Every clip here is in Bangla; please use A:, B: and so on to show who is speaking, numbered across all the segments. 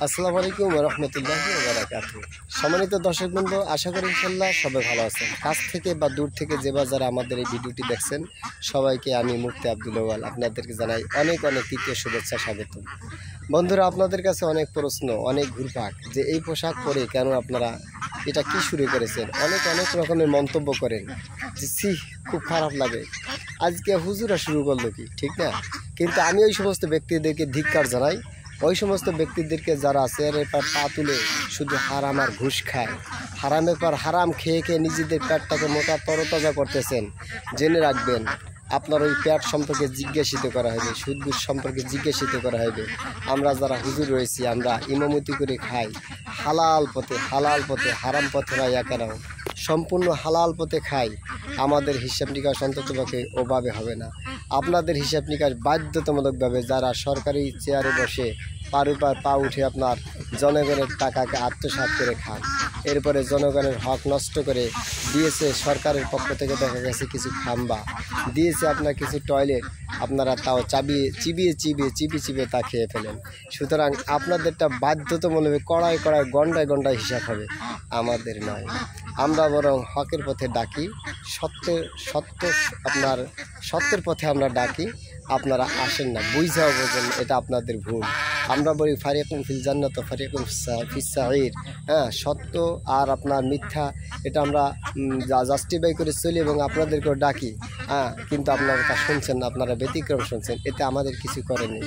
A: আসসালামু আলাইকুম ওয়া রাহমাতুল্লাহি ওয়া বারাকাতুহু। সম্মানিত দর্শকবৃন্দ, আশা করি ইনশাআল্লাহ সবাই ভালো আছেন। কাছ থেকে বা দূর থেকে যে বা যারা আমাদের এই ভিডিওটি দেখছেন সবাইকে আমি মুফতি আব্দুল ওয়াল আপনাদেরকে জানাই অনেক অনেক তৃতীয় শুভেচ্ছা, স্বাগত। বন্ধুরা, আপনাদের কাছে অনেক প্রশ্ন, অনেক ঘুরপাক যে এই পোশাক পরে কেন আপনারা এটা কি শুরু করেছেন। অনেক অনেক রকমের মন্তব্য করেন যে খুব খারাপ লাগে, আজকে হুজুরা শুরু করলো কি, ঠিক না? কিন্তু আমি ওই সমস্ত ব্যক্তিদেরকে ধিক্কার জানাই, ওই সমস্ত ব্যক্তিদেরকে যারা চেয়ারের পর পা তুলে শুধু হারাম আর ঘুষ খায়, হারামের পর হারাম খেয়ে খেয়ে নিজেদের পেটটাকে মোটা তরতাজা করতেছেন। জেনে রাখবেন, আপনার ওই পেট সম্পর্কে জিজ্ঞাসিত করা হবে, সুদ ঘুষ সম্পর্কে জিজ্ঞাসিত করা হবে। আমরা যারা হুজুর রয়েছি, আমরা ইমামতি করে খাই হালাল পথে, হারাম পথে নয় একারাও, সম্পূর্ণ হালাল পথে খাই। আমাদের হিসাব নিকাশ অন্ততপক্ষে ওভাবে হবে না। আপনাদের হিসাব নিকাশ বাধ্যতামূলকভাবে যারা সরকারি চেয়ারে বসে পার পা উঠে আপনার জনগণের টাকাকে আত্মসাৎ করে খান, এরপরে জনগণের হক নষ্ট করে দিয়েছে সরকারের পক্ষ থেকে, দেখা গেছে কিছু খাম্বা দিয়েছে, আপনার কিছু টয়লেট, আপনারা তাও চিবিয়ে তা খেয়ে ফেলেন। সুতরাং আপনাদেরটা বাধ্যতামূলক কড়াই গন্ডায় হিসাব হবে, আমাদের নয়। আমরা বরং হকের পথে ডাকি, সত্যের পথে আমরা ডাকি। আপনারা আসেন না, বুঝাও বোঝেন এটা আপনাদের ভুল। আমরা বলি ফারিকুন ফিল জান্নাত ফারিকুন ফিস সাঈর। সত্য আর আপনার মিথ্যা এটা আমরা জাস্টিফাই করে চলি এবং আপনাদেরকেও ডাকি। কিন্তু আপনারা তা শুনছেন না, আপনারা ব্যতিক্রম শুনছেন, এতে আমাদের কিছু করেনি।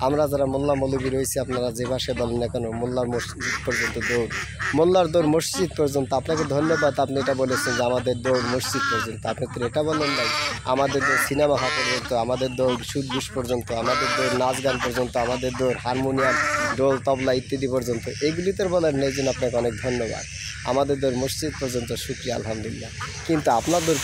A: আমরা যারা মোল্লা মৌলবী রয়েছি, আপনারা যে ভাষায় বলেন না কেন, মোল্লার মসজিদ পর্যন্ত দৌড়, মোল্লার দৌড় মসজিদ পর্যন্ত। আপনাকে ধন্যবাদ, আপনি এটা বলেছেন যে আমাদের দৌড় মসজিদ পর্যন্ত। আপনি তো এটা বলেন নাই, আমাদের দৌড় সিনেমা হল পর্যন্ত, আমাদের দৌড় সুদ ঘুষ পর্যন্ত, আমাদের দৌড় নাচ গান পর্যন্ত, আমাদের দৌড় হারমোনিয়াম, ঢোল, তবলা ইত্যাদি পর্যন্ত। এগুলিতে বলেন নেই জন্য আপনাকে অনেক ধন্যবাদ। আমাদের দৌড় মসজিদ পর্যন্ত, শুকরিয়া, আলহামদুলিল্লাহ। কিন্তু আপনার দৌড়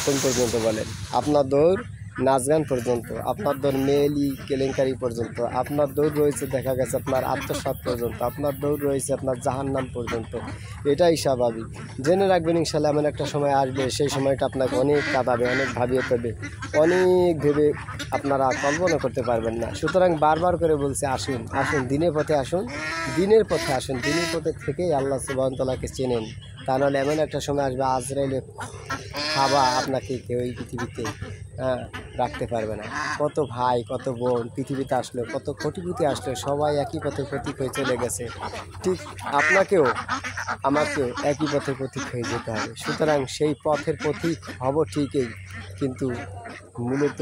A: কোন পর্যন্ত বলেন? আপনার দৌড় নাচ গান পর্যন্ত, আপনার দৌড় মেয়েলি কেলেঙ্কারি পর্যন্ত, আপনার দৌড় রয়েছে দেখা গেছে আপনার আত্মসাৎ পর্যন্ত, আপনার দৌড় রয়েছে আপনার জাহান্নাম পর্যন্ত। এটাই স্বাভাবিক। জেনে রাখবেন ইনশাআল্লাহ এমন একটা সময় আসবে, সেই সময়টা আপনাকে অনেক কাঁদাবে, অনেক ভাবিয়ে দেবে, অনেক ভেবে আপনারা কল্পনা করতে পারবেন না। সুতরাং বারবার করে বলছে, আসুন দিনের পথে আসুন, দিনের পথে থেকেই আল্লাহ সুবহানাহু ওয়া তাআলাকে চেনেন। তা নাহলে এমন একটা সময় আসবে আজরাইলে খাওয়া আপনাকে কেউ এই পৃথিবীতে রাখতে পারবে না। কত ভাই, কত বোন পৃথিবীতে আসলো, কত কোটিপতি আসলো, সবাই একই পথে প্রতীক হয়ে চলে গেছে। ঠিক আপনাকেও আমাকেও একই পথের প্রতীক হয়ে যেতে হবে। সুতরাং সেই পথের প্রতীক হব ঠিকই, কিন্তু মূলত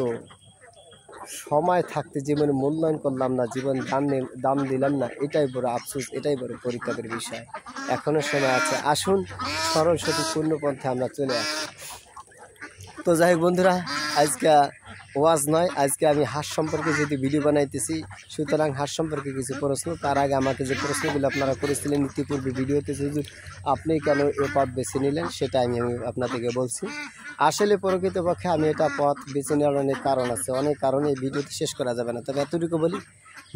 A: সময় থাকতে জীবনে মূল্যায়ন করলাম না, জীবন দাম দিলাম না, এটাই বড় আফসোস, এটাই বড় পরিত্যাগের বিষয়। এখনও সময় আছে, আসুন সরল সঠিক পূর্ণপন্থে আমরা চলে আসি। তো যাই হোক বন্ধুরা, আজকে ওয়াজ নয়, আজকে আমি হাঁস সম্পর্কে যেহেতু ভিডিও বানাইতেছি, সুতরাং হাঁস সম্পর্কে কিছু প্রশ্ন। তার আগে আমাকে যে প্রশ্নগুলো আপনারা করেছিলেন ইতিপূর্বে ভিডিওতে, হুজুর আপনি কেন এ পথ বেছে নিলেন, সেটা আমি আপনাদেরকে বলছি। আসলে প্রকৃতপক্ষে আমি এটা পথ বেছে নেওয়ার অনেক কারণ আছে, অনেক কারণে এই ভিডিওতে শেষ করা যাবে না, তবে এতটুকু বলি।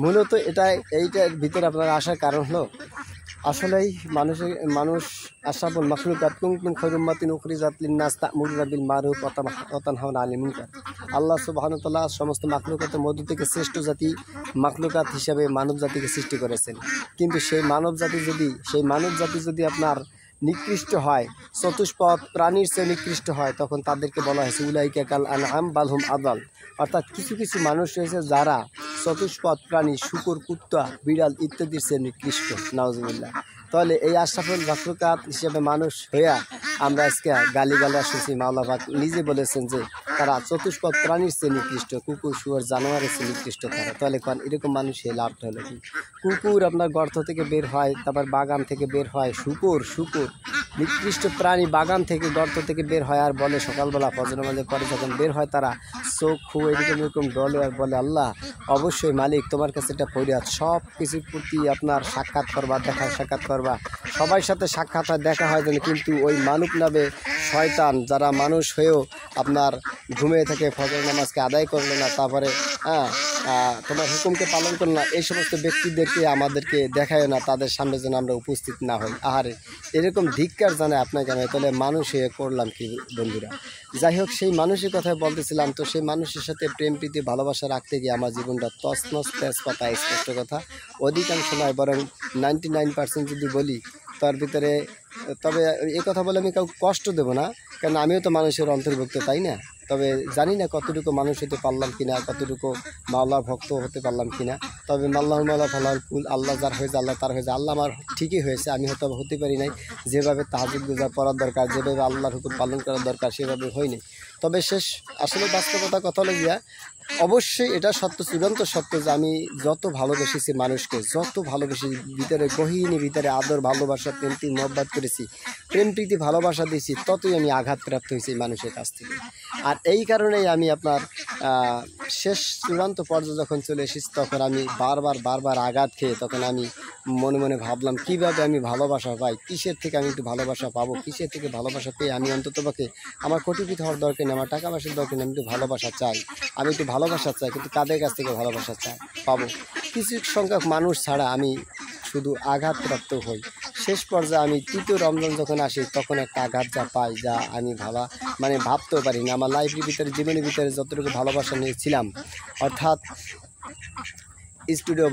A: মূলত এইটার ভিতরে আপনারা আসার কারণ হলো, আসলেই মানুষ আশরাফুল মাখলুকাত কুনতুম খায়রা উম্মাতিন উখরিজাত লিন-নাস তা'মুরুনা বিল মারুফ ওয়া তানহাউনা আনিল মুনকার। আল্লাহ সুবহানাহু ওয়া তাআলা সমস্ত মাখলুকাতের মধ্য থেকে শ্রেষ্ঠ জাতি মাখলুকাত হিসাবে মানব জাতিকে সৃষ্টি করেছেন। কিন্তু সেই মানব জাতি যদি আপনার নিকৃষ্ট হয়, চতুষ্পদ প্রাণীর চেয়ে নিকৃষ্ট হয়, তখন তাদেরকে বলা হয়েছে উলাইকা কাল আনআম বাল হুম আদাল। অর্থাৎ কিছু মানুষ রয়েছে যারা চতুষ্পদ প্রাণী, শূকর, কুত্তা, বিড়াল ইত্যাদির চেয়ে নিকৃষ্ট, নাউজুবিল্লাহ। তাহলে এই আশরাফুল মাখলুকাত হিসেবে মানুষ হইয়া আমরা আজকে গালিগালাজ শুনছি। মাওলানা পাক নিজে বলেছেন যে তারা চতুষ্পদ প্রাণীর চেয়ে নিকৃষ্ট, কুকুর, শুয়োর, জানোয়ারের চেয়ে নিকৃষ্ট তারা। তাহলে এরকম মানুষের লাভটা হলো কি? কুকুর আপনার গর্ত থেকে বের হয়, তারপর বাগান থেকে বের হয়, শুকুর নিকৃষ্ট প্রাণী বাগান থেকে গর্ত থেকে বের হয়, আর বলে সকালবেলা ফজর নামাজ পরে যখন বের হয় তারা চোখ খুয়ে এরকম ডলে আর বলে, আল্লাহ অবশ্যই মালিক তোমার কাছে এটা ফরিয়াদ, সব কিছুর প্রতি আপনার সাক্ষাৎ করবা, সাক্ষাৎ করবা, সবার সাথে সাক্ষাৎ হয়, দেখা হয় যেন। কিন্তু ওই মানব নামে শয়তান যারা মানুষ হয়েও আপনার ঘুমিয়ে থেকে ফজর নামাজকে আদায় করলো না, তারপরে তোমার হুকুমকে পালন করলো না, এই সমস্ত ব্যক্তিদেরকে আমাদেরকে দেখায় না, তাদের সামনে যেন আমরা উপস্থিত না হই। আহারে, এরকম ধিক্কার জানায় আপনাকে আমি, তাহলে মানুষ হয়ে করলাম কি বন্ধুরা? যাই হোক, সেই মানুষের কথাই বলতেছিলাম। তো সেই মানুষের সাথে প্রেম প্রীতি ভালোবাসা রাখতে গিয়ে আমার জীবনটা তছনছ তেজপাতা, স্পষ্ট কথা। অধিকাংশ নয়, বরং 99% যদি বলি তার ভিতরে। তবে এই কথা বলে আমি কাউকে কষ্ট দেবো না, কারণ আমিও তো মানুষের অন্তর্ভুক্ত, তাই না? তবে জানি না কতটুকু মানুষ হতে পারলাম কিনা, কতটুকু মাওলার ভক্ত হতে পারলাম কিনা। তবে মাওলা ফালার কুল, আল্লাহ যার হয়েছে আল্লাহ তার হয়েছে। আল্লাহ আমার ঠিকই হয়েছে, আমি হয়তো হতে পারি নাই যেভাবে তাহাজ্জুদ গুজার পড়ার দরকার, যেভাবে আল্লাহর হুকুম পালন করার দরকার, সেভাবে হয়নি। তবে শেষ আসলে বাস্তবতা কথা হলো গিয়া, অবশ্যই এটা সত্য, চূড়ান্ত সত্য যে আমি যত ভালোবেসেছি মানুষকে, যত ভালোবেসে ভিতরে গহীনে ভিতরে আদর ভালোবাসা প্রেমটি মহব্বত করেছি, প্রেম প্রীতি ভালোবাসা দিয়েছি, ততই আমি আঘাতপ্রাপ্ত হয়েছি মানুষের কাছ থেকে। আর এই কারণেই আমি আপনার শেষ চূড়ান্ত পর্যায়ে যখন চলে এসেছি, তখন আমি বারবার আঘাত খেয়ে তখন আমি মনে মনে ভাবলাম কীভাবে আমি ভালোবাসা পাই, কিসের থেকে আমি একটু ভালোবাসা পাবো, কিসের থেকে ভালোবাসা পেয়ে আমি অন্ততপক্ষে আমার কোটিপতি হওয়ার দরকার নেই, আমার টাকা পয়সার দরকার নেই, আমি একটু ভালোবাসা চাই, আমি একটু ভালোবাসা চাই, কিন্তু কাদের কাছ থেকে ভালোবাসা চাই পাবো? কিছু সংখ্যক মানুষ ছাড়া আমি শুধু আঘাতপ্রাপ্ত হই। শেষ পর্যায়ে আমি তৃতীয় রমজান যখন আসি, তখন একটা আঘাত যা পাই, যা আমি ভাবতেও পারি না। আমার লাইফের ভিতরে, জীবনের ভিতরে যতটুকু ভালোবাসা নিয়েছিলাম, অর্থাৎ স্টুডিও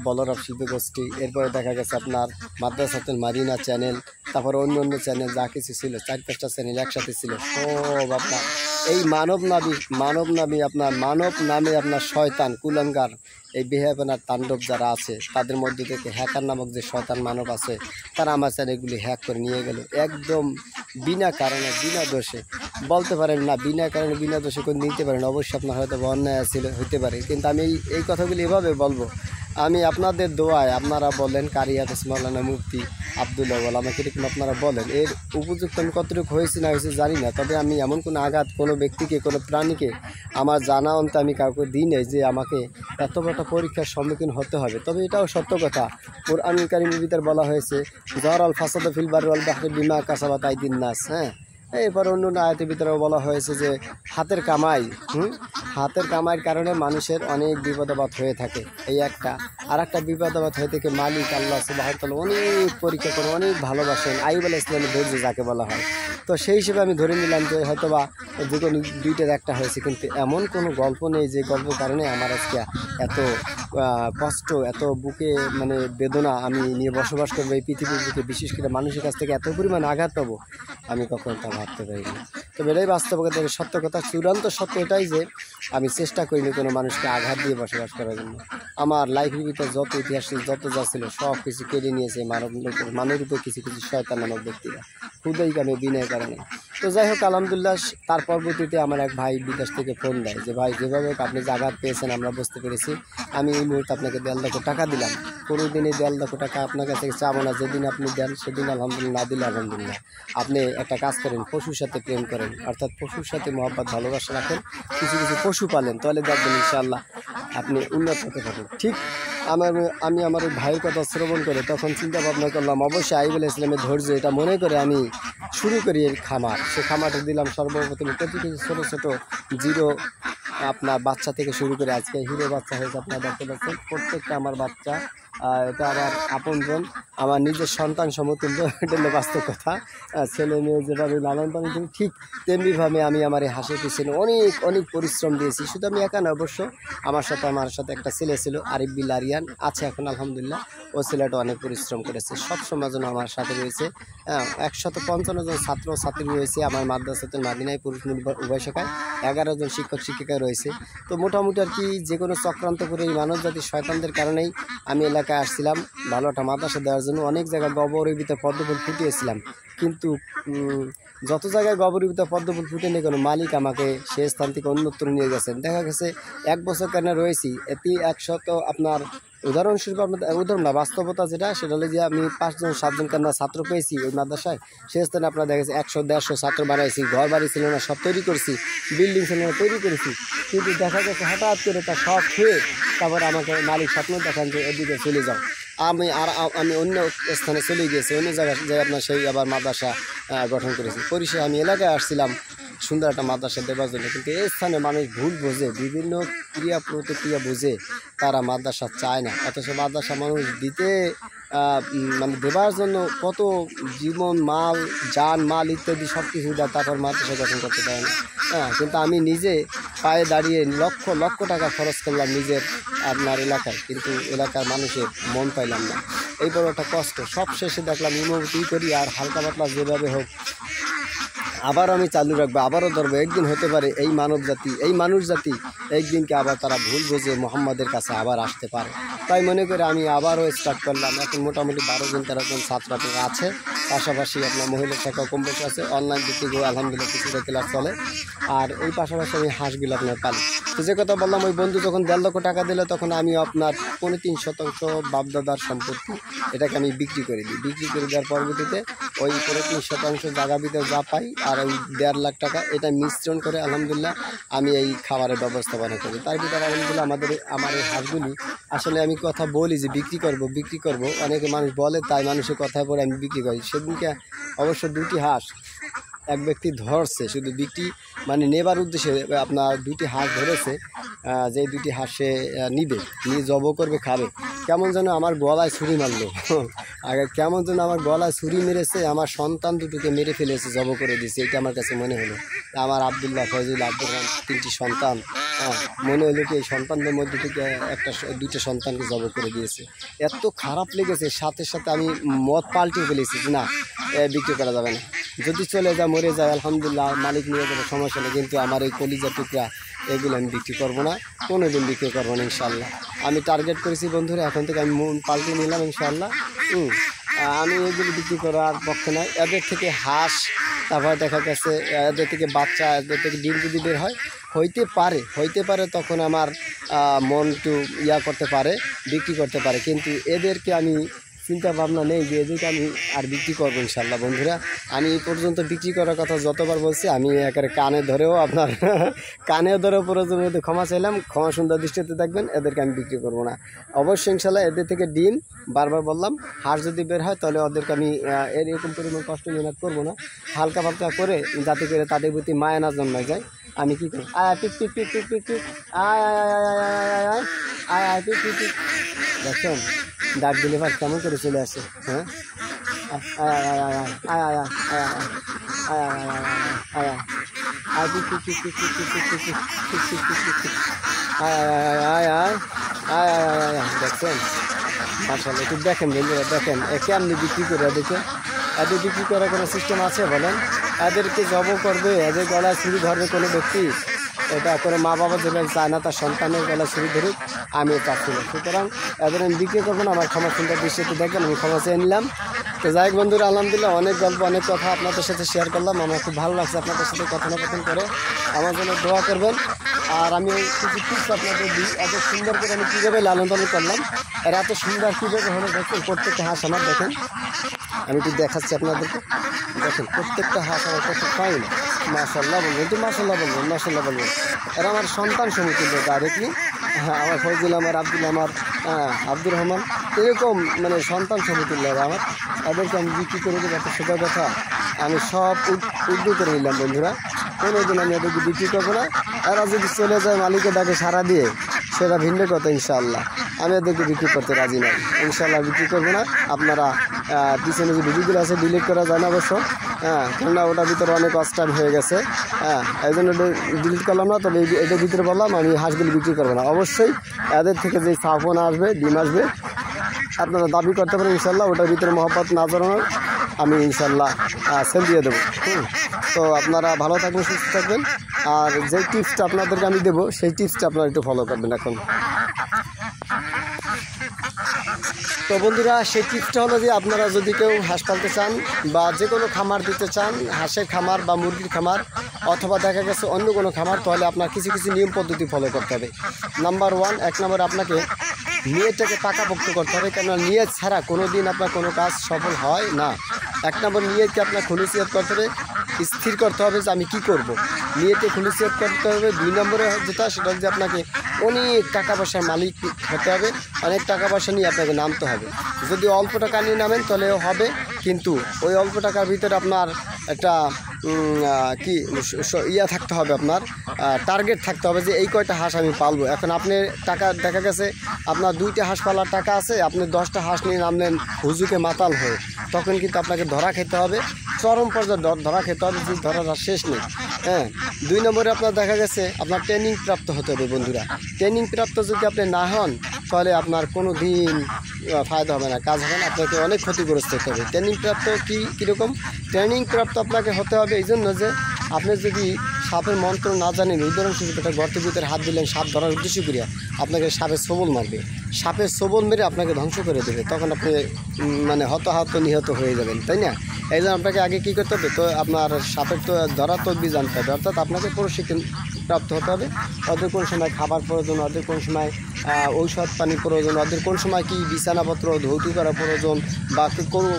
A: বলরব শিল্পগোষ্ঠী, এরপরে দেখা গেছে আপনার মাদ্রাসাতুল মাদিনা চ্যানেল, তারপর অন্য চ্যানেল যা কিছু ছিল, 4-5টা চ্যানেল একসাথে ছিল, সব আপনার এই মানব নামে আপনার শয়তান কুলাঙ্গার, এই বেহায়াপনার তাণ্ডব যারা আছে, তাদের মধ্যে থেকে হ্যাকার নামক যে শয়তান মানব আছে, তারা আমার চ্যানেলগুলি হ্যাক করে নিয়ে গেল একদম বিনা কারণে, বিনা দোষে। বলতে পারেন না বিনা কারণে বিনা দোষে করে নিতে পারেন, অবশ্যই আপনার হয়তো অন্যায় হইতে পারে, কিন্তু আমি এই কথাগুলি এভাবে বলবো, আমি আপনাদের দোয়ায়, আপনারা বলেন কারি হাফেজ মাওলানা মুফতি আব্দুল্লাহ বল, আমাকে এরকম আপনারা বলেন, এর উপযুক্ত আমি কতটুকু হয়েছে না হয়েছে জানি না। তবে আমি এমন কোনো আঘাত কোনো ব্যক্তিকে, কোনো প্রাণীকে আমার জানা অন্ত আমি কাউকে দিই নাই যে আমাকে এত বড় পরীক্ষার সম্মুখীন হতে হবে। তবে এটাও সত্য কথা, কুরআনুল কারীমের ভিতরে বলা হয়েছে যাহরাল ফাসাদু ফিল বাররি ওয়াল বাহরি বিমা কাসাবাত আইদিন নাস। এরপর অন্য আয়াতের ভিতরেও বলা হয়েছে যে হাতের কামাইয়ের কারণে মানুষের অনেক বিপদাবাদ হয়ে থাকে। এই একটা, আর একটা বিপদাবাদ হয়ে থেকে মালিক আল্লাহ সুবহানাহু ওয়া তাআলা অনেক পরীক্ষা করে, অনেক ভালোবাসেন। আইয়ুব আলাইহিস সালামের ধৈর্য যাকে বলা হয়। তো সেই হিসেবে আমি ধরে নিলাম যে হয়তোবা যে কোনো দুইটার একটা হয়েছে, কিন্তু এমন কোনো গল্প নেই যে গল্পের কারণে আমার আজকে এত কষ্ট, এত বুকে বেদনা আমি নিয়ে বসবাস করবো এই পৃথিবীর বুকে, বিশেষ করে মানুষের কাছ থেকে এত পরিমাণ আঘাত পাবো, আমি কখনো তা ভাবতে পারিনি। তবে এটাই বাস্তবতা, সত্য কথা, চূড়ান্ত সত্য এটাই যে আমি চেষ্টা করিনি কোনো মানুষকে আঘাত দিয়ে বসবাস করার জন্য। আমার লাইফের ভিতরে যত ইতিহাস যত যা ছিল সব কিছু কেড়ে নিয়েছে মানবের উপর কিছু শয়তান নামক ব্যক্তিরা, খুদাই কামে বিনয় কারণে। তো যাই হোক, আলহামদুলিল্লাহ, তার পরবর্তীতে আমার এক ভাই বিদেশ থেকে ফোন দেয় যে ভাই, যেভাবে আপনি যে আঘাত পেয়েছেন আমরা বুঝতে পেরেছি, আমি এই মুহূর্তে আপনাকে 1.5 লক্ষ টাকা দিলাম। কোনোদিনই 1.5 লক্ষ টাকা আপনার কাছ থেকে চাবো না, যেদিন আপনি দেন সেদিন আলহামদুলিল্লাহ, না দিলে আলহামদুলিল্লাহ। আপনি একটা কাজ করেন, পশুর সাথে প্রেম করেন, অর্থাৎ পশুর সাথে মহব্বত ভালোবাসা রাখেন, কিছু পশু পালেন, তাহলে দেখবেন ইনশাআল্লাহ আপনি উন্নত হতে পারেন। ঠিক আমি আমার ওই ভাইয়ের কথা শ্রবণ করে তখন চিন্তা ভাবনা করলাম, অবশ্যই আইয়ুব আলাইহিস সালামের ধৈর্য, এটা মনে করে আমি শুরু করি এই খামার। সে খামারটা দিলাম সর্বপ্রথমে প্রতি কিছু ছোটো ছোটো জিরো আপনার বাচ্চা থেকে শুরু করে আজকে হিরো বাচ্চা হয়েছে, আপনারা দেখতে পাচ্ছেন। প্রত্যেকটা আমার বাচ্চা, এটা আমার আপনজন, আমার নিজের সন্তান সমতুল্য, এটা হলো বাস্তব কথা। ছেলে মেয়ে যেভাবে লালন পালন করি, ঠিক তেমনিভাবে আমি আমার এই হাঁসের পিছনে অনেক পরিশ্রম দিয়েছি। শুধু আমি একা না, অবশ্য আমার সাথে একটা ছেলে ছিল, আরিফ বিল আরিয়ান, আছে এখন আলহামদুলিল্লাহ। ও ছেলেটা অনেক পরিশ্রম করেছে, সবসময় যেন আমার সাথে রয়েছে। 155 জন ছাত্র ছাত্রী রয়েছে আমার মাদ্রাসাতুল মাদিনায়, পুরুষ উভয় শাখায় 11 জন শিক্ষক শিক্ষিকা রয়েছে। তো মোটামুটি আর কি যে কোনো চক্রান্ত করে এই মানব জাতির শয়তানদের কারণেই আমি এলাকায় আসছিলাম ভালো একটা মাদ্রাসা দেওয়ার জন্য। অনেক জায়গায় গবরের ভিতরে পদ্মফুল ফুটিয়েছিলাম, কিন্তু যত জায়গায় গবরের ভিতরে পদ্মফুল ফুটে নিয়ে কোনো মালিক আমাকে সে স্থান থেকে অন্যত্র নিয়ে গেছেন। দেখা গেছে 1 বছর কেন রয়েছি, এটি 100 আপনার উদাহরণস্বরূপ উদাহরণ না, বাস্তবতা যেটা, সেটা হলে যে আমি 5 জন 7 জন কেন ছাত্র পেয়েছি ওই মাদ্রাসায়। সে স্থানে আপনার দেখা গেছে 100-150 ছাত্র বানাইছি, ঘর বাড়ি ছিল না, সব তৈরি করেছি, বিল্ডিং ছিল না, তৈরি করেছি। কিন্তু দেখা গেছে হঠাৎ করে তা সব খেয়ে তারপর আমাকে মালিক স্বপ্ন দেখান যে এদিকে চলে যাও। আমি অন্য স্থানে চলে গিয়েছি, অন্য জায়গায় যে আপনার সেই আবার মাদ্রাসা গঠন করেছি। পরিশেষে আমি এলাকায় আসছিলাম সুন্দর একটা মাদ্রাসা দেওয়ার জন্য, কিন্তু এই স্থানে মানুষ ভুল বোঝে, বিভিন্ন ক্রিয়া প্রতিক্রিয়া বুঝে তারা মাদ্রাসা চায় না, অথচ মাদ্রাসা মানুষ দিতে মানে দেওয়ার জন্য কত জীবন মাল যান মাল ইত্যাদি সব কিছু দেয়, তারপর মাদ্রাসা গঠন করতে পারে না। হ্যাঁ, কিন্তু আমি নিজে পায়ে দাঁড়িয়ে লক্ষ লক্ষ টাকা খরচ করলাম নিজের আপনার এলাকায়, কিন্তু এলাকার মানুষের মন পাইলাম না। এই বড় একটা কষ্ট। সব শেষে দেখলাম ইমামতি করি আর হালকা পাতলা যেভাবে হোক আবার আমি চালু রাখবো, আবারও ধরবো। একদিন হতে পারে এই মানব জাতি, এই মানুষ জাতি একদিনকে আবার তারা ভুল বুঝে মোহাম্মদের কাছে আবার আসতে পারে। তাই মনে করে আমি আবারও স্টার্ট করলাম। এখন মোটামুটি 12 জন 13 জন ছাত্র আছে, পাশাপাশি আপনার মহিলা শাখা কম বেশি আছে, অনলাইন ভিত্তিক আলহামদুলিল্লাহ কিছুটা ক্লাস চলে। আর এই পাশাপাশি আমি হাঁসগুলো আপনার পালি। তো যে কথা বললাম, ওই বন্ধু যখন 1.5 লক্ষ টাকা দিল তখন আমি আপনার 3.5% বাপদাদার সম্পত্তি এটাকে আমি বিক্রি করে দিই। বিক্রি করে দেওয়ার পরবর্তীতে ওই 3.5% জায়গা ভিতরে যা পাই আর ওই 1.5 লাখ টাকা এটা মিশ্রণ করে আলহামদুলিল্লাহ আমি এই খাবারের ব্যবস্থাপনা করি। তার ভিতরে আলহামদুলিল্লাহ আমার এই হাঁসগুলি আসলে আমি কথা বলি যে বিক্রি করব, অনেকে মানুষ বলে, তাই মানুষের কথা পরে আমি বিক্রি করি। সেদিনকে অবশ্য 2টি হাঁস এক ব্যক্তি ধরছে, শুধু বিক্রি মানে নেবার উদ্দেশ্যে আপনার 2টি হাঁস ধরেছে, যে 2টি হাঁসে নিবে, নিয়ে জব করবে, খাবে। কেমন যেন আমার গলায় ছুরি মারলো আগে, কেমন যেন আমার গলায় ছুরি মেরেছে, আমার সন্তান দুটোকে মেরে ফেলেছে, জব করে দিয়েছে। এটা আমার কাছে মনে হলো। আমার আবদুল্লাহ, ফয়জুল, আব্দুর রহমান 3টি সন্তান, মনে হলো কি এই সন্তানদের মধ্যে থেকে 2টা সন্তানকে জব করে দিয়েছে। এত খারাপ লেগেছে, সাথে সাথে আমি মত পাল্টে ফেলেছি যে না, বিক্রি করা যাবে না, যদি চলে যায় মরে যায় আলহামদুলিল্লাহ মালিক নিয়ে যাবে, সমস্যা নেই, কিন্তু আমার এই কলিজা টুকরা এগুলো আমি বিক্রি করবো না, কোনো দিন বিক্রি করবো না ইনশাল্লাহ। আমি টার্গেট করেছি বন্ধুরা, এখন থেকে আমি মন পাল্টে নিলাম ইনশাল্লাহ। আমি এগুলো বিক্রি করার পক্ষে নয়। এদের থেকে হাঁস, তারপর দেখা গেছে এদের থেকে বাচ্চা, এদের থেকে ডিম যদি বের হয় হইতে পারে তখন আমার মন একটু করতে পারে, বিক্রি করতে পারে, কিন্তু এদেরকে আমি চিন্তা ভাবনা নেই যে এদেরকে আমি আর বিক্রি করবো ইনশাল্লাহ। বন্ধুরা, আমি এই পর্যন্ত বিক্রি করার কথা যতবার বলছি, আমি একেবারে কানে ধরেও প্রয়োজন মধ্যে ক্ষমা চাইলাম, ক্ষমা সুন্দর দৃষ্টিতে দেখবেন। এদেরকে আমি বিক্রি করবো না অবশ্যই ইনশাল্লাহ। এদের থেকে ডিম, বারবার বললাম, হাঁস যদি বের হয় তাহলে ওদেরকে আমি এরকম পরিমাণ কষ্ট মেহনত করবো না, হালকা পাতলা করে, যাতে করে তাদের প্রতি মায়া না জন্মায় যায়। আমি কী করি, পিক পিক পিক পিক পিক পিক, আয় পিক পিক পিক, দেখছেন ডাক দিলে ভাই কেমন করে চলে আসে। হ্যাঁ, দেখছেন মাশাআল্লাহ। একটু দেখেন বন্ধুরা, দেখেন কেমনি বিক্রি করে এদেরকে। এদের বিক্রি করার কোনো সিস্টেম আছে বলেন? এদেরকে জব করবে, এদের গলায় ছুরি ধরবে কোনো ব্যক্তি? এটা করে মা বাবা যেভাবে চায় না তার সন্তানের গলায় ছুরি ধরুক, আমি চাচ্ছি না। সুতরাং এদের আমি বিক্রি করবো না। আমার ক্ষমা সুন্দর দৃষ্টিতে দেখবেন, আমি ক্ষমা চেয়ে নিলাম। তো যাই হোক বন্ধুরা, আলহামদুলিল্লাহ অনেক গল্প, অনেক কথা আপনাদের সাথে শেয়ার করলাম। আমার খুব ভালো লাগছে আপনাদের সাথে কথোপকথন করে। আমার জন্য দোয়া করবেন। আর আমি কিছু টিপস আপনাদের দিই, এত সুন্দর করে আমি কীভাবে লালন পালন করলাম, আর এত সুন্দর কীভাবে হলো দেখুন। প্রত্যেকটা হাঁস আমার দেখেন, আমি একটু দেখাচ্ছি আপনাদেরকে, দেখেন প্রত্যেকটা হাঁস আমার কত ফাইন। মাশাআল্লাহ বলবেন, একটু মাশাআল্লাহ বলবেন। এরা আমার সন্তান সমতুল্য ডাইরেক্টলি। হ্যাঁ, আমার ফয়জুল, আমার আব্দুল্লাহ, আমার আব্দুর রহমান, এরকম মানে সন্তান সমতুল্য আমার। এদেরকে আমি বিক্রি করে দেবো, একটা সোজা কথা। আমি সব উদ্যোগ করে নিলাম বন্ধুরা, কোনো দিন আমি এদেরকে বিক্রি করবো না। এরা যদি চলে যায় মালিকের ডাকে সারা দিয়ে, সেটা ভিন্ন কথা। ইনশাআল্লাহ আমি এদেরকে বিক্রি করতে রাজি নাই, ইনশাআল্লাহ বিক্রি করবো না। আপনারা পিছনে যে ভিডিওগুলো আছে ডিলিট করা যায় না অবশ্য, কেননা ওটার ভিতরে অনেক অস্টাইম হয়ে গেছে, এই জন্য ডিলিট করলাম না। তবে এটার ভিতরে বললাম আমি হাঁসগুলি বিক্রি করবো না। অবশ্যই এদের থেকে যে সাফন আসবে, ডিম আসবে, আপনারা দাবি করতে পারেন ইনশাআল্লাহ। ওটার ভিতরে মহব্বত না জড়ানোর আমি ইনশাআল্লাহ সেল দিয়ে দেবো। তো আপনারা ভালো থাকবেন, সুস্থ থাকবেন। আর যে টিপসটা আপনাদেরকে আমি দেবো, সেই টিপসটা আপনারা একটু ফলো করবেন এখন। তো বন্ধুরা, সেই টিপসটা হলো যে আপনারা যদি কেউ হাঁস পালতে চান বা যে কোনো খামার দিতে চান, হাঁসের খামার বা মুরগির খামার অথবা দেখা গেছে অন্য কোনো খামার, তাহলে আপনার কিছু নিয়ম পদ্ধতি ফলো করতে হবে। নাম্বার 1, 1 নম্বর আপনাকে নিয়তটাকে পাকাপোক্ত করতে হবে, কেননা নিয়ত ছাড়া কোনো দিন আপনার কোনো কাজ সফল হয় না। 1 নম্বর নিয়তকে আপনার খুলুসিয়ত করতে হবে, স্থির করতে হবে যে আমি কি করব, নিয়তে খুলুসিয়ত করতে হবে। 2 নম্বরে যেটা, সেটা হচ্ছে আপনাকে অনেক টাকা পয়সার মালিক হতে হবে, অনেক টাকা পয়সা নিয়ে আপনাকে নামতে হবে। যদি অল্প টাকা নিয়ে নামেন তাহলেও হবে, কিন্তু ওই অল্প টাকার ভিতরে আপনার একটা কি ইয়া থাকতে হবে, আপনার টার্গেট থাকতে হবে যে এই কয়টা হাঁস আমি পালবো। এখন আপনি টাকা দেখা গেছে আপনার 2টা হাঁস পালার টাকা আছে, আপনি 10টা হাঁস নিয়ে নামলেন হুজুকে মাতাল হয়ে, তখন কিন্তু আপনাকে ধরা খেতে হবে, চরম পর্যায়ে ধরা খেতে হবে, যে ধরার আর শেষ নেই। হ্যাঁ, 2 নম্বরে আপনার দেখা গেছে আপনার ট্রেনিং প্রাপ্ত হতে হবে বন্ধুরা। ট্রেনিং প্রাপ্ত যদি আপনি না হন তাহলে আপনার কোনো দিন ফায়দা হবে না, কাজ হবে না, আপনাকে অনেক ক্ষতিগ্রস্ত হতে হবে। ট্রেনিং প্রাপ্ত কীরকম? ট্রেনিং প্রাপ্ত আপনাকে হতে হবে এই জন্য যে আপনি যদি সাপের মন্ত্র না জানেন, উদাহরণস্বরূপ একটা গর্তের ভিতরে হাত দিলেন সাপ ধরার উদ্দেশ্য করিয়া, আপনাকে সাপের সবল মারবে, সাপের সবল মেরে আপনাকে ধ্বংস করে দেবে, তখন আপনি মানে হতাহত নিহত হয়ে যাবেন, তাই না? এই জন্য আপনাকে আগে কী করতে হবে, তো আপনার সাপের তো ধরা তদবির জানতে হবে, অর্থাৎ আপনাকে প্রশিক্ষণ প্রাপ্ত হতে হবে। ওদের কোন সময় খাবার প্রয়োজন, ওদের কোন সময় ঔষধ পানি প্রয়োজন, ওদের কোন সময় কী বিছানাপত্র ধৌতি করা প্রয়োজন, বা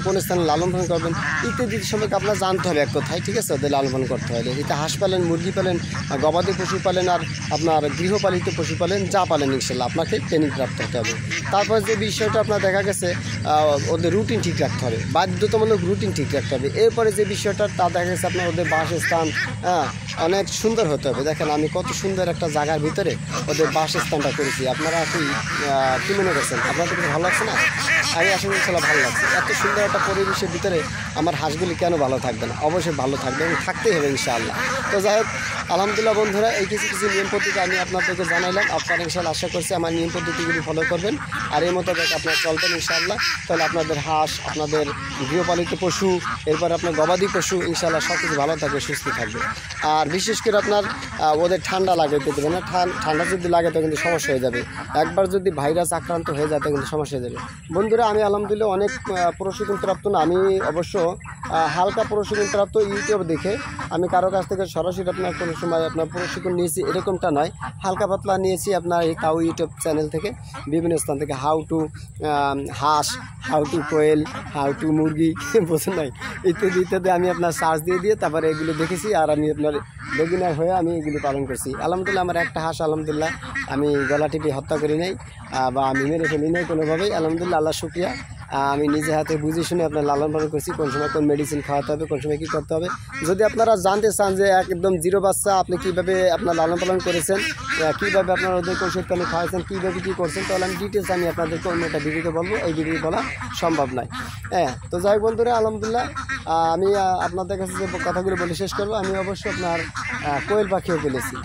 A: কোন স্থানে লালন পালন করবেন ইত্যাদি সম্পর্কে আপনার জানতে হবে এক কথায়, ঠিক আছে? ওদের লালন পালন করতে হবে। এটা হাঁস পালেন, মুরগি পালেন, গবাদি পশু পালেন, আর আপনার গৃহপালিত পশু পালেন, যা পালেন ইনশাল্লাহ আপনাকে ট্রেনিং প্রাপ্ত হতে হবে। তারপর যে বিষয়টা আপনার দেখা গেছে ওদের রুটিন ঠিক রাখতে হবে, বাধ্যতামূলক রুটিন ঠিক রাখতে হবে। এরপরে যে বিষয়টা তা দেখা গেছে আপনার ওদের বাসস্থান অনেক সুন্দর হতে হবে। দেখেন আমি কত সুন্দর একটা জায়গার ভিতরে ওদের বাসস্থানটা করেছি, আপনারা কি মনে করছেন? আপনাদের কিন্তু ভালো লাগছে না? আমি আসলে ইনশাল্লাহ ভালো লাগছে। এত সুন্দর একটা পরিবেশের ভিতরে আমার হাঁসগুলি কেন ভালো থাকবে না? অবশ্যই ভালো থাকবে এবং থাকতেই হবে ইনশাআল্লাহ। তো যাই হোক, আলহামদুলিল্লাহ বন্ধুরা, এই কিছু নিয়ম পদ্ধতি আমি আপনাদেরকে জানাইলাম। আপনারা ইনশাআল্লাহ আশা করছি আমার নিয়ম পদ্ধতিগুলি ফলো করবেন, আর এই মোতাবেক আপনারা চলবেন ইনশাআল্লাহ। তাহলে আপনাদের হাঁস, আপনাদের গৃহপালিত পশু, এরপর আপনার গবাদি পশু ইনশাআল্লাহ সব কিছু ভালো থাকবে, সুস্থ থাকবে। আর বিশেষ করে আপনার ওদের ঠান্ডা লাগাইতে দেবে না, ঠান্ডা যদি লাগে তো কিন্তু সমস্যা হয়ে যাবে। একবার যদি ভাইরাস আক্রান্ত হয়ে যায় তো কিন্তু সমস্যা হয়ে যাবে। বন্ধুরা আমি আলহামদুলিল্লাহ অনেক প্রশিক্ষণ প্রাপ্ত না, আমি অবশ্য হালকা প্রশিক্ষণ প্রাপ্ত ইউটিউব দেখে, আমি কারো কাছ থেকে সরাসরি আপনার কোনো সময় আপনার প্রশিক্ষণ নিয়েছি এরকমটা নয়, হালকা পাতলা নিয়েছি আপনার এই তাও ইউটিউব চ্যানেল থেকে, বিভিন্ন স্থান থেকে। হাউ টু হাঁস, হাউ টু কোয়েল, হাউ টু মুরগি, বোঝেন নাই, ইত্যাদি ইত্যাদি আমি আপনার সার্চ দিয়ে তারপরে এগুলো দেখেছি, আর আমি আপনার বেগিনার হয়ে আমি এগুলি পালন করছি। আলহামদুলিল্লাহ আমার একটা হাঁস আলহামদুলিল্লাহ আমি গলা টিপে হত্যা করি নাই, বা আমি মেরে ফেলি নাই কোনোভাবেই, আলহামদুলিল্লাহ, আল্লাহ শুকরিয়া। আমি নিজে হাতে বুঝে শুনে আপনার লালন পালন করছি, কোন সময় কোন মেডিসিন খাওয়াতে হবে, কোন সময় কী করতে হবে। যদি আপনারা জানতে চান যে একদম জিরো বাচ্চা আপনি কীভাবে আপনার লালন পালন করেছেন, কীভাবে আপনার ওদের ওষুধ পানি খাওয়াচ্ছেন, কীভাবে কী করছেন, তাহলে আমি ডিটেলস আমি আপনাদেরকে অন্য একটা ভিডিওতে বলবো, এই ভিডিও বলা সম্ভব নয়। হ্যাঁ, তো যাই হোক বন্ধুরা, আলহামদুলিল্লাহ আমি আপনাদের কাছে যে কথাগুলো বলে শেষ করবো, আমি অবশ্যই আপনার কোয়েল পাখিও পেলেছি।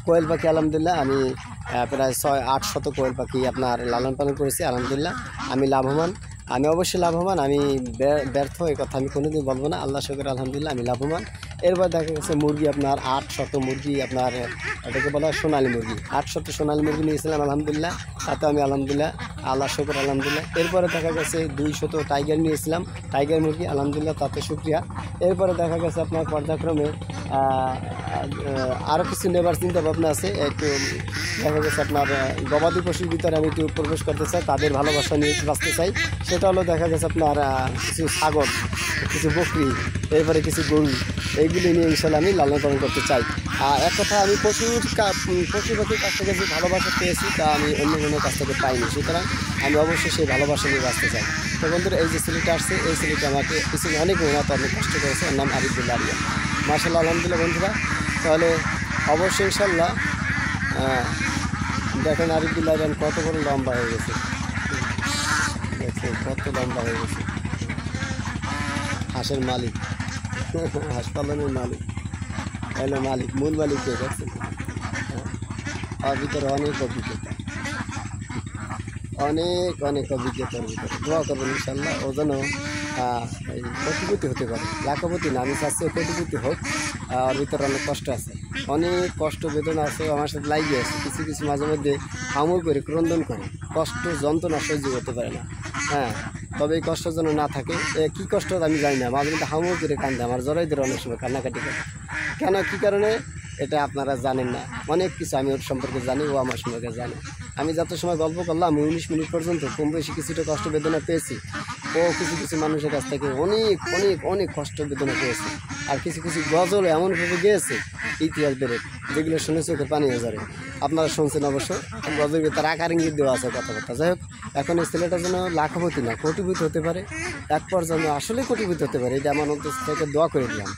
A: কোয়েল পাখি আলহামদুলিল্লাহ আমি প্রায় 6-8 কোয়েল পাখি আপনার লালন পালন করেছি। আলহামদুলিল্লাহ আমি লাভবান, আমি অবশ্যই লাভবান, আমি ব্যর্থ এই কথা আমি কোনোদিন বলবো না। আল্লাহ শুকর, আলহামদুলিল্লাহ আমি লাভবান। এরপর দেখা গেছে মুরগি আপনার 800 মুরগি, আপনার এটাকে বলা হয় সোনালী মুরগি, 800 সোনালী মুরগি নিয়েছিলাম আলহামদুলিল্লাহ, তাতে আমি আলহামদুলিল্লাহ আল্লাহ শুকর আলহামদুলিল্লাহ। এরপরে দেখা গেছে 200 টাইগার নিয়েছিলাম, টাইগার মুরগি আলহামদুলিল্লাহ, তাতে শুক্রিয়া। এরপরে দেখা গেছে আপনার পর্যায়ক্রমে আরও কিছু নেবার চিন্তা ভাবনা আছে। একটু দেখা গেছে আপনার গবাদি পশুর ভিতরে আমি একটু প্রবেশ করতে চাই, তাদের ভালোবাসা নিয়ে বাঁচতে চাই। সেটা হলো দেখা গেছে আপনার কিছু ছাগল, কিছু বকরি, এরপরে কিছু গরু, এইগুলি নিয়ে ইনশাল্লাহ আমি লালন পালন করতে চাই। আর এক কথা, আমি পশু পাখির কাছ থেকে যে ভালোবাসা পেয়েছি তা আমি অন্য কোনো কাছ থেকে পাইনি, সুতরাং আমি অবশ্যই সেই ভালোবাসা নিয়ে বাঁচতে চাই। তো বন্ধুরা, এই যে ছেলেটা আসছে, এই ছেলেটা আমাকে কিছু অনেক মেহনত অনেক কষ্ট করেছে, ওর নাম আরিফুল্লাহ আরিয়া, মাশাআল্লাহ আলহামদুলিল্লাহ। বন্ধুরা তাহলে অবশ্যই ইনশাল্লাহ দেখেন আরিফুল্লাহ আরিয়ান কত বড় লম্বা হয়ে গেছে, দেখছেন কত লম্বা হয়ে গেছে। হাঁসের মালিক, হাঁস পালনের মালিক, হলো মালিক, মূল মালিক কে দেখছেন? আর ভিতরে অনেক অভিজ্ঞতা, অনেক অভিজ্ঞতার ভিতরে। দোয়া করবেন ইনশাল্লাহ ও যেন কোটিপতি হতে পারে, লাখপতি না, আমি চাচ্ছি কোটিপতি হোক। ওর ভিতরে অনেক কষ্ট আছে, অনেক কষ্ট বেদনা আছে, আমার সাথে লাগিয়ে আছে। কিছু মাঝে মধ্যে হামুর করে ক্রন্দন করে, কষ্ট যন্ত্রণা সহ্য করতে পারে না। হ্যাঁ, তবে এই কষ্ট যেন না থাকে। কী কষ্ট আমি জানি না, মাঝে মধ্যে হামুর করে কান্দে, আমার জড়াই ধরে অনেক সময় কান্নাকাটি করে। কেন, কী কারণে এটা আপনারা জানেন না। অনেক কিছু আমি ওর সম্পর্কে জানি, ও আমার সম্পর্কে জানে। আমি যত সময় গল্প করলাম 19 মিনিট পর্যন্ত কম বেশি কিছুটা কষ্ট বেদনা পেয়েছি। ও কিছু মানুষের কাছ থেকে অনেক কষ্ট বেদনা পেয়েছে। আর কিছু গজল এমনভাবে গিয়েছে ইতিহাস বেড়ে, যেগুলো শুনে চোখে পানি হয়ে যাবে। আপনারা শুনছেন অবশ্য গজের ভিতরে আকার ইঙ্গিত দেওয়া আছে কথাবার্তা। যাই হোক, এখন এই ছেলেটা যেন লাখপতি না কোটিপতি হতে পারে, এক পর্যায়ে আসলে কোটিপতি হতে পারে, এটা আমার অন্তর থেকে দোয়া করে দিলাম।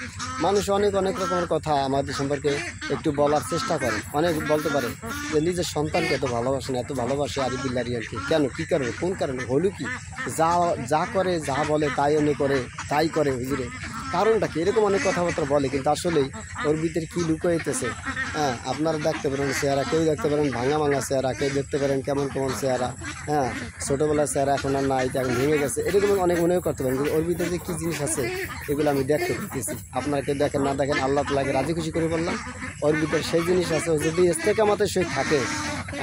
A: মানুষ অনেক রকমের কথা আমাদের সম্পর্কে একটু বলার চেষ্টা করে, অনেক বলতে পারে যে নিজের সন্তানকে এত ভালোবাসেন, এত ভালোবাসে আরিফুল্লাহ রিয়ানকে, কেন, কী কারণে, কোন কারণে, হলো কি, যা করে যা বলে তাই উনি করে, তাই করে হুজুরে, কারণটা কি, এরকম অনেক কথাবার্তা বলে। কিন্তু আসলেই ওর ভিতরে কী লুকাইতেছে, হ্যাঁ, আপনারা দেখতে পারেন চেহারা, কেউ দেখতে পারেন ভাঙা চেহারা, কেউ দেখতে পারেন কেমন চেহারা, হ্যাঁ, ছোটোবেলার চেহারা এখন আর নাই, এখন ভেঙে গেছে, এরকম অনেক মনেও করতে পারেন। কিন্তু ওর ভিতরে যে কী জিনিস আছে এগুলো আমি দেখতে পেতেছি। আপনারা কেউ দেখেন না দেখেন, আল্লাহ তাআলাকে রাজি খুশি করে বললাম ওর ভিতরে সেই জিনিস আছে। যদি ইস্তেকামতে সে থাকে,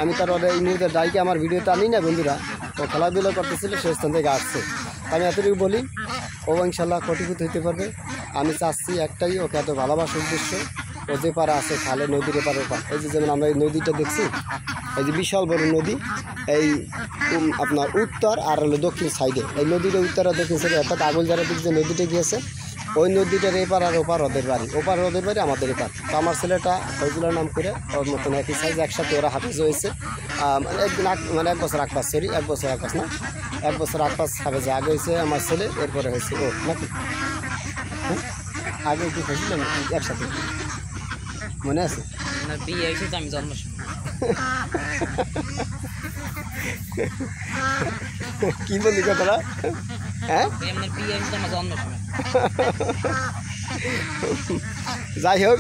A: আমি তার ওর এই মুহূর্তে ডাইকে আমার ভিডিওতে আনি না বন্ধুরা, ও খেলাধুলা করতেছিল সেই স্থান থেকে আসছে। আমি এতটুকু বলি, ও ইনশাল্লাহ কোটিপতি হতে পারবে। আমি চাচ্ছি একটাই, ওকে এত ভালোবাসার উদ্দেশ্য, ও যে পাড়া আছে খালে, নদীর পাড়ে, এই যে যেমন আমরা এই নদীটা দেখছি, এই যে বিশাল বড় নদী, এই আপনার উত্তর আর হলো দক্ষিণ সাইডে, এই নদীটা উত্তর আর দক্ষিণ সাইডে, অর্থাৎ আগলজারা দিক যে নদীটা গিয়েছে, ওই নদীটার এপার আর ওপার ওদের বাড়ি, ওপার ওদের বাড়ি, আমাদের এপার। তো আমার ছেলেটা ওইগুলোর নাম করে ওর মতন একই সাইজ, একসাথে ওরা হাফেজ হয়েছে। একদিন এক বছর আকপাস, সরি 1 বছর আকপাস না, 1 বছর আকপাস হাফেজে আগে হয়েছে আমার ছেলে, এরপরে হয়েছে ও, নাকি হ্যাঁ আগে কি হয়েছিল একসাথে, মনে আছে?
B: বিয়ে হয়েছে তো আমি জন্ম
A: কি বললি কথাটা, হ্যাঁ
B: বিয়ে হয়েছে আমার জন্ম।
A: যাই হোক,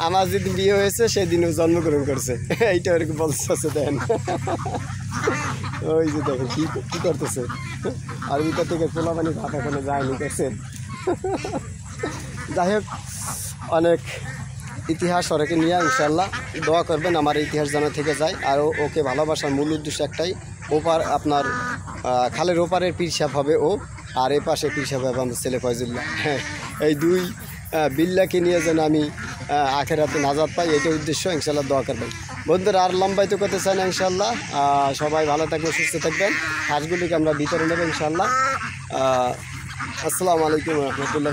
A: আমার যেদিন বিয়ে হয়েছে সেদিনও জন্মগ্রহণ করছে, এইটা ওরকম বলছে। দেন ওই যে দেখেন কি করতেছে, আর ভিতর থেকে পোলাপানি ভাত এখনো যায়নি, দেখছেন। যাই হোক, অনেক ইতিহাস ওরাকে নিয়ে ইনশাল্লাহ দোয়া করবেন, আমার ইতিহাস যেন থেকে যায়। আর ওকে ভালোবাসার মূল উদ্দেশ্য একটাই, ওপার আপনার খালের ওপারের পিরসাব হবে ও, আর এ পাশে পিরসাব হবে আমার ছেলে ফয়জুল্লাহ। হ্যাঁ, এই দুই বিল্লাকে নিয়ে যেন আমি আখেরাতে নাজাত পাই, এটা উদ্দেশ্য। ইনশাল্লাহ দোয়া করবেন বন্ধুরা, আর লম্বাইতে করতে চাই না ইনশাল্লাহ। সবাই ভালো থাকবেন, সুস্থ থাকবেন, হাঁসগুলিকে আমরা ভিতরে নেব ইনশাল্লাহ। আসসালামু আলাইকুম রহমতুল্লাহ।